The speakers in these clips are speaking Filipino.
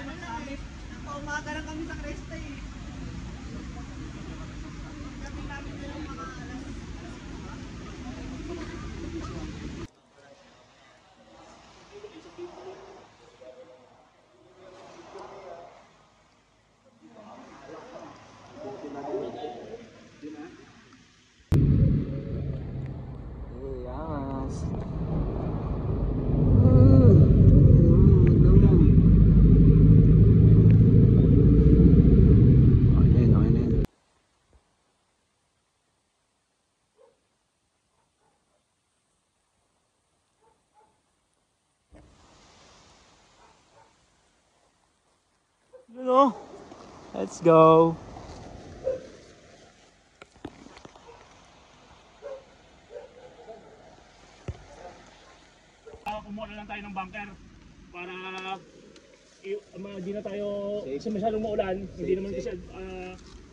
naman kami. Nakaumaga lang kami sa Cresta eh. Kami namin na yung mga alas. Hello. Let's go. Kumuha lang tayo ng bunker para hindi na tayo kasi masyadong maulan. Hindi naman kasi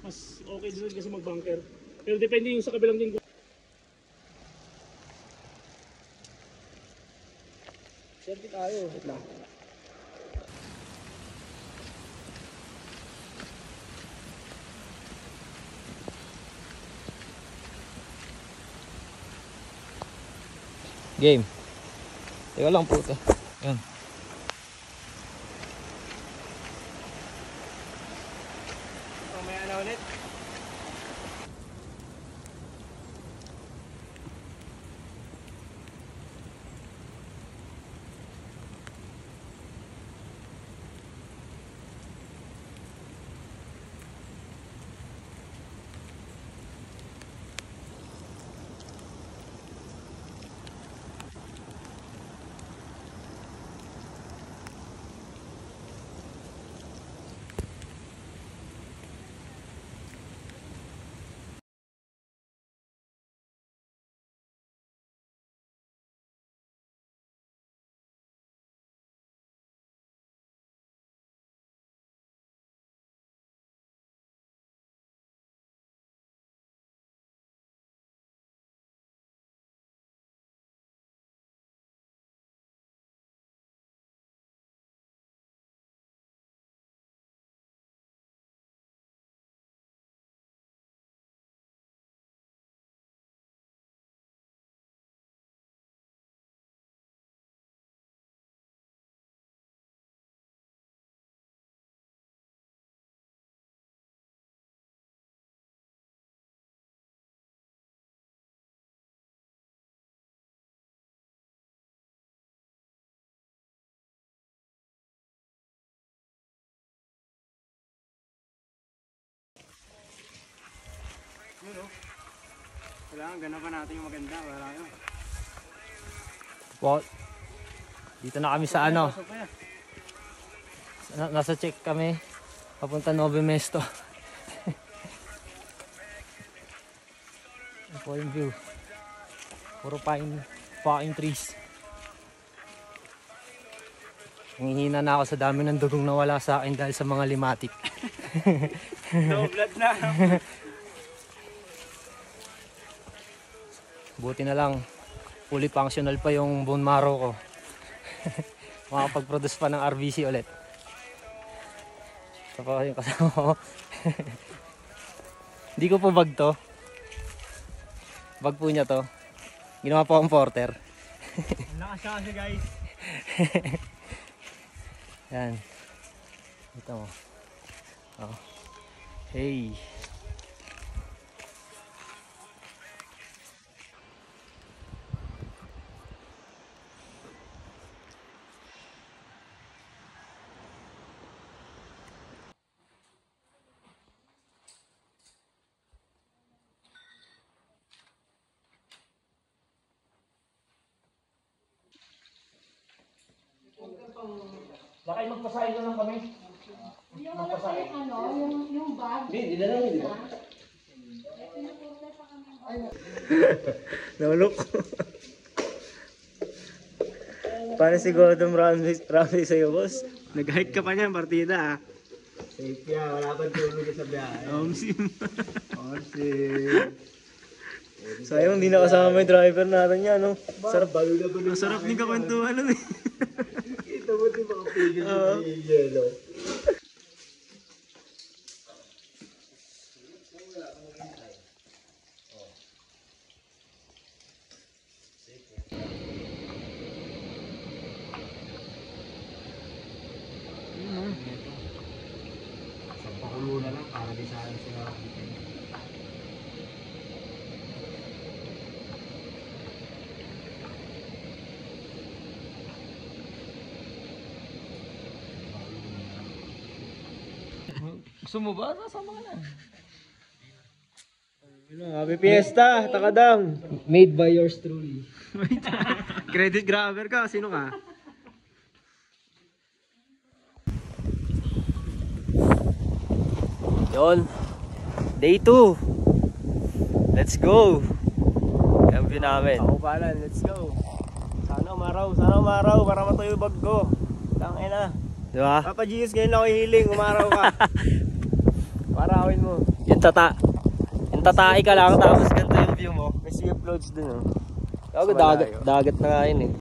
mas okay din kasi mag-bunker. Pero depende yung sa kabilang linggo. Siyempre tayo. Wait lang. Game. Teka lang po ito. Yan. Mamaya na ulit. Kailangan ganapan natin yung maganda. Wala yun. What? Dito na kami sa ano. Nasa check kami. Papunta Nove Mesto. Ito po yung view. Puro pine trees. Nanghihina na ako sa dami ng dugong nawala sa akin dahil sa mga limatic. No blood na. Buti na lang, fully functional pa yung bone marrow ko. Makapag-produce pa ng RBC ulit. Ito pa yung kasama ko. Hindi ko po bag to. Bag po niya to. Ginawa po akong porter. Nakasya kasi guys. Yan. Ito mo. Oh. Hey. Lakay magpasahin na lang kami. Yung ano, yung bag. Hindi na lang, di ba? Nalok. Paano si Gordon Ramsay sa'yo, boss? Nag-hike ka pa niyan, partida ah. Safe yan, wala pang tulog sa biyahe. Omsim. Omsim. Sayang, hindi nakasama yung driver natin yan, no? Sarap, balo na. Masarap din kakwentuhan nun eh. Kita mo din makapigil sa yellow. Gusto mo ba? Nasama ka na. Happy Fiesta, Takadam. Made by yours truly. Credit grabber ka, sino ka? Yon. Day 2. Let's go. Yung view namin. Ako pala, let's go. Sana umaraw para matuyo yung bag ko. Tangina. Di ba? Papa Jesus, ngayon ako hihiling, umaraw ka. Para awin mo. Yung tatai ka lang tapos ganito yung view mo. May sea of clouds dun, oh. Dagat na nga yun eh.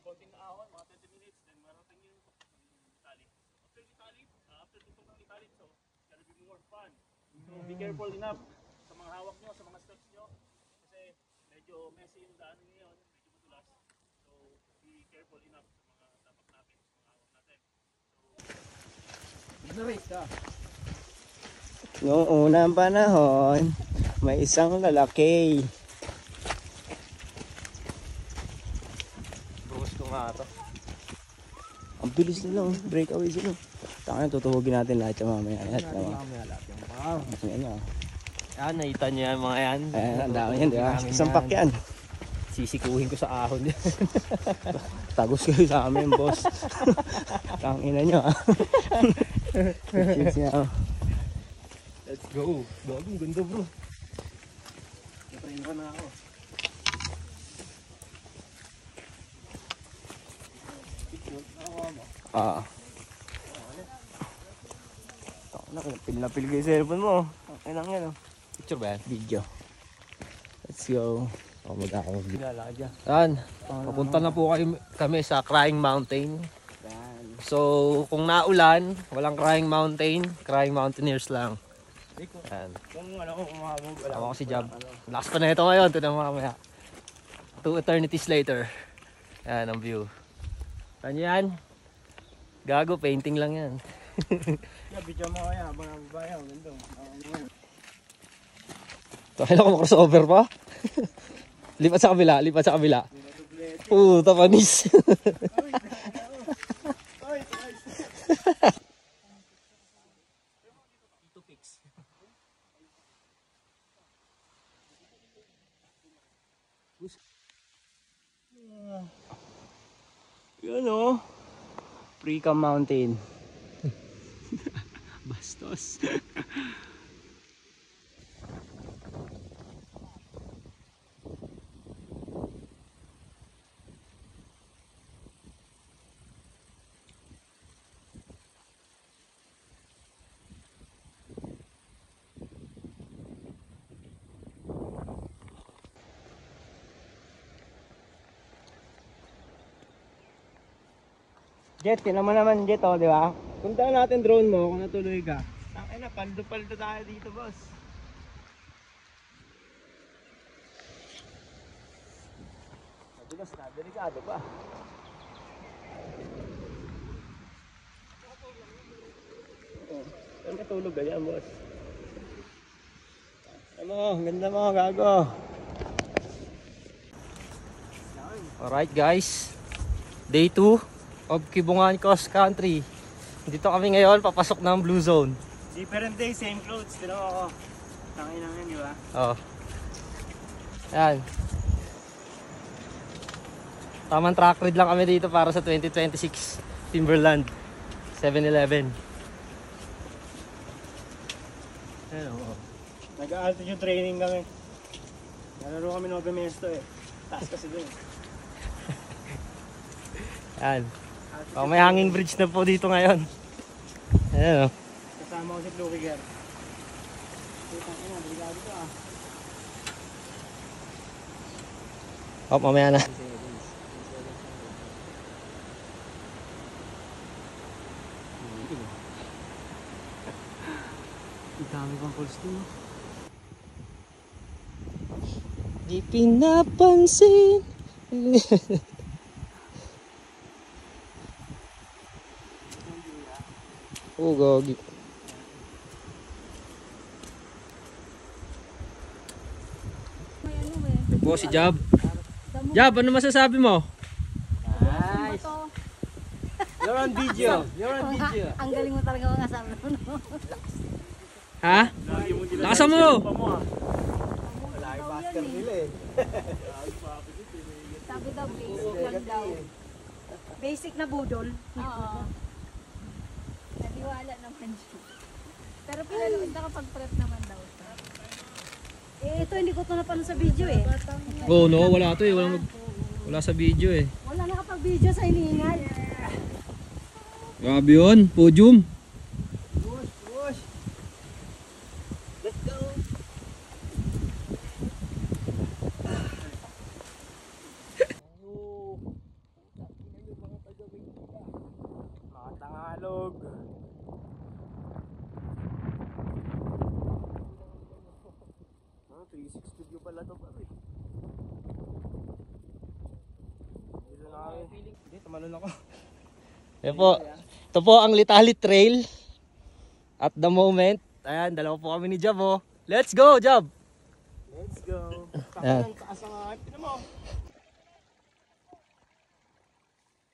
Konting ahon, mga 20 minutes, then marating yung Italy. After dito ng Italy, so it's gonna be more fun. So be careful enough sa mga hawak nyo, sa mga steps nyo. Kasi medyo messy yung daan niyo yun, medyo matulas. So be careful enough sa mga tapak natin, sa mga hawak natin. Noong unang panahon, may isang lalaki. Gusto nga ito. Ang bilis nila, oh. Breakaway sila. Tangan, tutuhugin natin lahat yung mamaya. Ayan, Yan, nakita nyo yan mga yan. ang dami yan, di ba? Sampak yan. Sisikuhin ko sa ahon yan. Tagos kayo sa amin, boss. Tangina nyo, ah. Cheers niya, oh. Let's go. Bagong ganda, bro. Natrain ko na ako. Ah. Napil ko yung cellphone mo. Kailangan yan, oh. Picture ba yan? Video. Let's go. Ako mag-video. Lalagyan. Yan. Papunta na po kami sa Crying Mountain. So, kung naulan, walang Crying Mountain. Crying Mountaineers lang. Yan. Kung ano, umabog. Ako si Jab. Last pa na ito ngayon. Ito na mamaya. 2 eternities later. Yan ang view. Ano yan? Gago, painting lang yan. Video mo kaya habang nababayaw. Ganda. Kailan ko crossover pa? Lipat sa kabila. Puta panis. Yun, oh. Freecam Mountain. Bastos. Jet, tinan mo naman Jet, oh, di ba? Punta natin drone mo kung natuloy ka. Ay na, paldo-paldo tayo dito, boss. Madulas na, delikado pa. Saan katulog ganyan, boss? Ano, ganda mo, gago. Alright guys. Day 2 of Kibungan Cross Country. Dito kami ngayon, papasok ng Blue Zone. Different day, same clothes. Tinaw ako. Tangin lang yan, di ba? Oh. Yan. Tamang track read lang kami dito para sa 2026 Timberland 7-Eleven. Ayan, oo. Nag-altitude training kami. Nalaro kami ng Obemesto eh. Taas kasi doon. Yan. Oh, may hanging bridge na po dito ngayon. Ayan, oh. Kasama ko si Fluky Girl. Putang ina, delikado to ah. Oh, mamaya na. Ang dami pang calls to. Di pinapansin. Oh, gagi. Ito po si Jab. Jab, ano masasabi mo? Nice. You're on video. You're on video. Ang galing mo talaga mga asawa mo. Ha? Lakasan mo! Wala yung master nila eh. Sabi daw, basic lang daw. Basic na budol. Oo. Naniwala naman siya. Pero pinanood na kapag prep naman daw. Eh, ito hindi ko ito napanood sa video eh. Oh no, wala to eh. Wala sa video eh. Wala nakapag-video sa hiningal. Grabe yun, podium. Push, push. Let's go. Tangalog. Ah, 360 view pala to pare. Dito na kami. Hindi, tumalon ako. Yan po. Ito po ang Litali Trail. At the moment, ayan, dalawa po kami ni Jab oh. Let's go, Jab! Let's go. Ayan. Taas ang akin mo.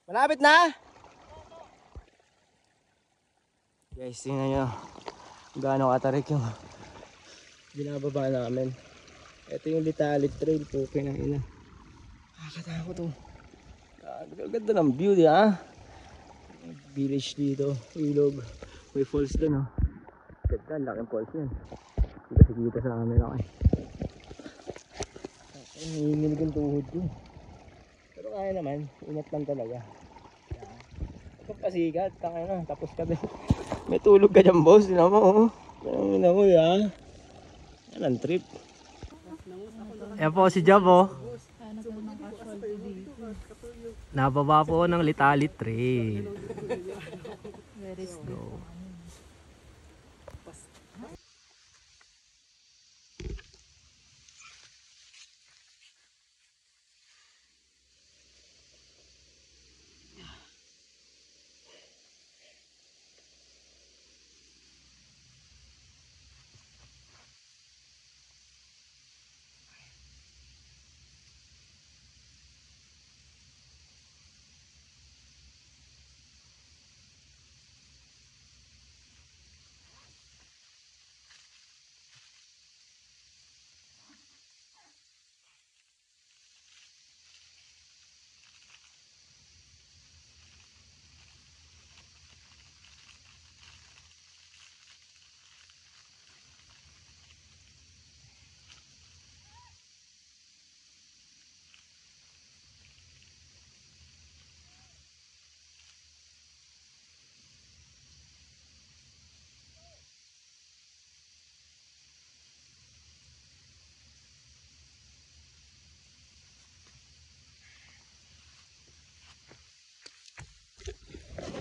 Malapit na. Guys, tingnan nyo. Gaano katarik yung binababa namin. Ito yung Litali Trail po. Kinangina. Nakakatakot to. Ganda ng view di ha. Village dito. Ilog. May falls dun oh. Ganda. Laking falls yan. Kita sa amin ako eh. Nanginginig ang tuhod ko. Pero kaya naman. Ingat lang talaga. Ito pasigat. Takay na. Tapos ka din. May tulog ka dyan boss. Tinan mo oh. Tinan mo ya. Yan ang trip. Ayan po si Jab oh. Nababa po ng Litali Trail. Very slow.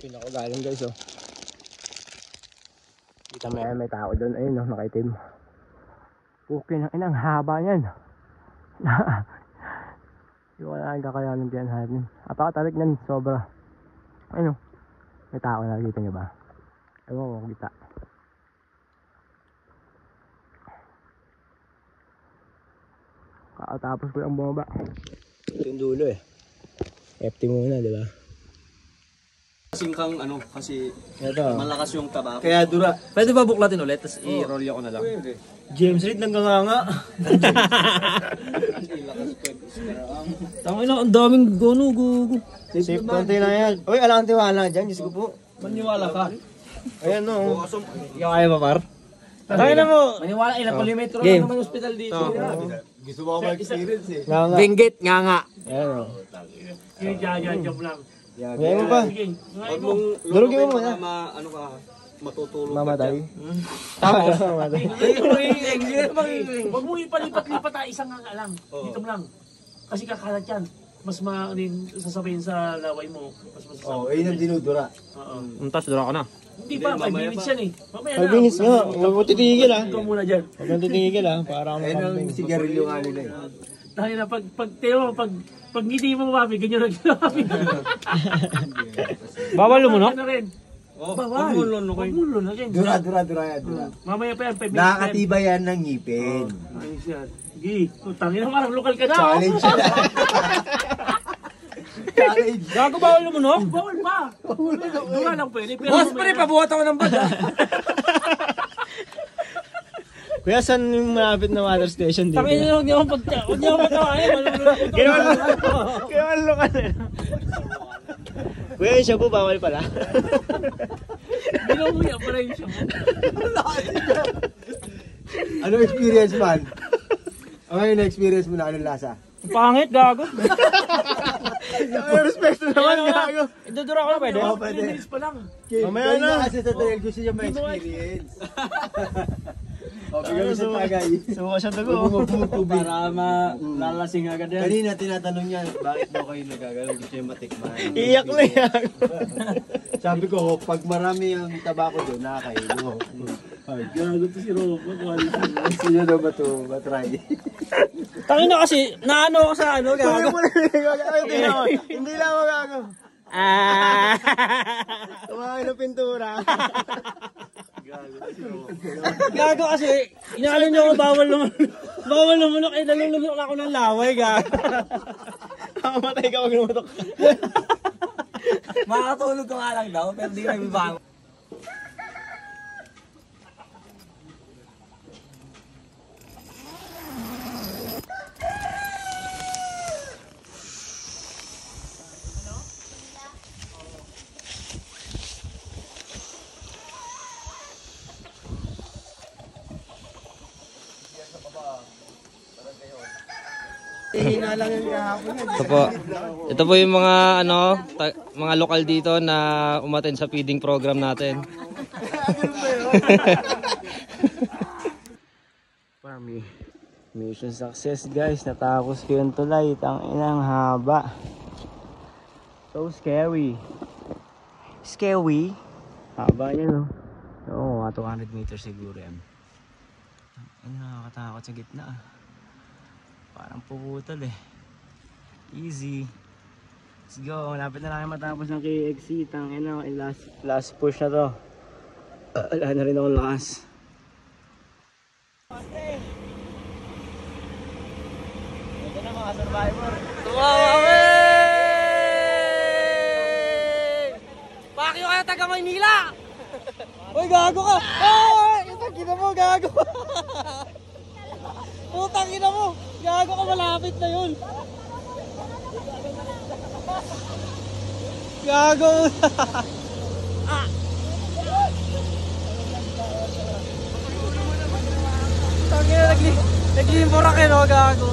Pinako galing guys oh. Kita mo yan, may tao doon. Ayun oh, nakaitim. Okay na, inang haba yan. Hindi ko na kakayanin diyan hapin. Apakatarik yan, sobra. Ayun oh. May tao, nakikita nyo ba? Ewan ko kita. Kakatapos ko yung bumaba. Ito yung dulo eh. FT muna, di ba? Kasing kang ano, kasi Ito. malakas yung tabako. Kaya dura. Pwede ba buklatin ulit? Tapos i-roll ko na lang. James Reid nangganganga. Tangin na, ang daming gugu. Safe konti na yan. Uy, alang tiwala dyan. Diyos ko po. Maniwala ka. Ayan no. Ikaw kaya ba, par? Tangin na mo. Maniwala, ilang kilometro Game. naman hospital dito. Gusto mo ako experience eh. Nganga. Benggit, nga nga. Ayan o. Job lang. Ngayon mo pa. Sige. Huwag mong Durugin mo muna. ano ka, matutulog ka Mamatay. dyan. Tapos. Mamatay. Huwag mo ipalipat-lipat isang nga lang. Dito mo lang. Kasi kakalat yan. Mas sasabihin sa laway mo. Mas Oo, ayun ang dinudura. Oo. Untas, dura ka na. Hindi pa, 5 minutes yan eh. Mamaya na. 5 minutes nga. Huwag mo titigil ah. Ikaw muna dyan. Huwag mo titigil ah. Para kang Ayun ang makamping. sigarilyo nga nila eh. Dahil na pag ngiti mo mami, ganyan lang ginawa. Bawal mo, no? Ano rin? Bawal. Pagmulo na. Dura yan. Mamaya pa yan, 5 minutes. Nakakatibay yan ng ngipin. Ayos yan. Gi, tangin na parang lokal ka na. Challenge yan. Challenge. Gago, bawal naman, no? Bawal pa. Dura lang pwede. Boss, pre, pabuhat ako ng bad. Kuya, saan yung malapit na water station dito? Tangin na, huwag niyo akong patawain. Kaya malo ka na. Kuya, yung shabu, bawal pala. Binubuya pa rin siya. Ano experience man? Ano yung experience mo na anong lasa? Pangit, gago. Respeto naman, gago. Idudura ko na pwede? Oo, pwede. 3 minutes pa lang. Mamaya na. Kasi sa trail gusto niya ma-experience. Bigyan mo sa tagay. Sumo siya dugo. Para malalasing agad yan. Kanina tinatanong niya, bakit daw kayo nagagalaw? Gusto niya matikman. Iyak na yan. Sabi ko, pag marami ang tabako doon, nakakailo. Gago to si Robot. Sino daw ba ito? Matry. Tangin na kasi, naano ako sa ano, gago. Hindi lang ako gago. Tumakin ng pintura. Gago kasi, inaano niyo ako bawal lumunok, eh nalulunok ako ng laway, gago. Mamatay ka pag lumutok. Makakatulog ko nga lang daw, pero di na bibangon. Ito po yung mga mga lokal dito na umattend sa feeding program natin. Mission success guys. Natapos ko yung tulay. Tanginang haba. So scary. Scary. Haba niya no. Oo, 200 meters siguro yan. Ano, nakakatakot sa gitna ah. Parang puputol eh. Easy. Let's go. Malapit na lang matapos ng KXC. Tangina, last push na to. Wala na rin akong lakas. Ito na mga survivor. Tumawawi! Pakyo kayo taga Maynila! Uy, gago ka! Ay! Itang ina mo, gago! Putang ina mo! Gago ka, malapit na yun! Gago! Tangina, naglimbura kayo, no? Gago!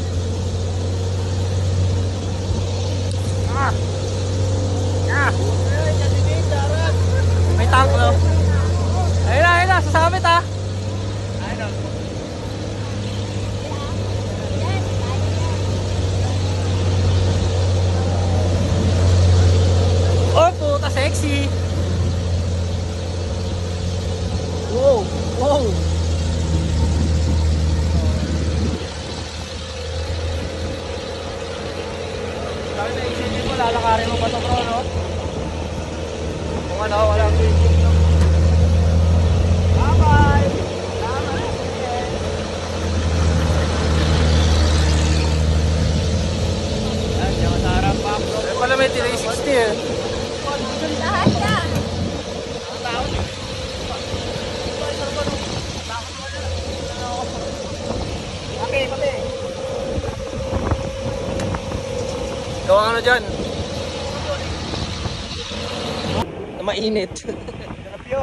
May tank, no? Ayun na, sasabit ah! Oh, puta, sexy! Wow! Wow! Sabi na isipin mo, lalakarin mo ba ito, bro, no? Kung ano, walang isip, no? Bye-bye! Salamat! Ayan, diyan ka sa harap, Pam. Wala may 360 eh. Lahat ka. Okay, pati. Gawa ka na dyan. Na mainit. Terapyo.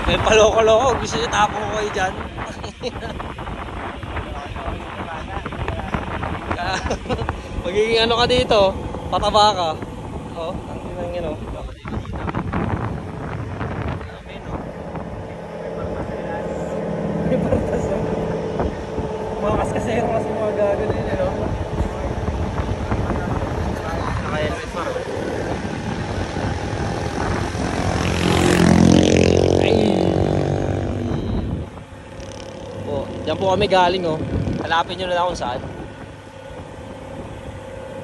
May paloko-loko. Gusto niyo tapo ko kayo dyan. Magiging ano ka dito, pataba ka. Oh, ang tinang yun oh. Mga kaskasero kasi mga gago din, ano? Naka-helmet pa. Oh, diyan po kami galing oh. Hanapin nyo na lang kung saan.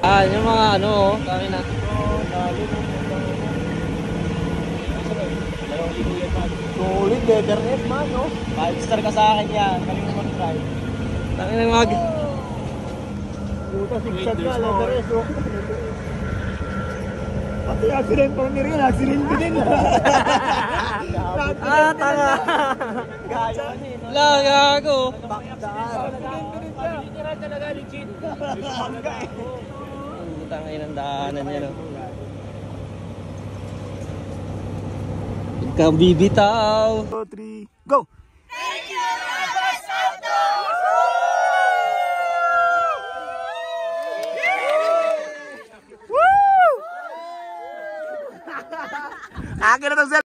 Ah, yung mga ano, kami na. Solid, better F man, no? 5 star ka sa akin yan. Galing mo mag-try. Tangin ng mag. Puta, sigsag ka, letter S, oh. Pati accident pa ni Rian, accident ko din. Ah, tanga. Gaya ni, no? Lagago. Literal talaga, legit. Putang ina ng daanan niya, no? Ikaw bibitaw. 2, 3, go! Akin na to, sir!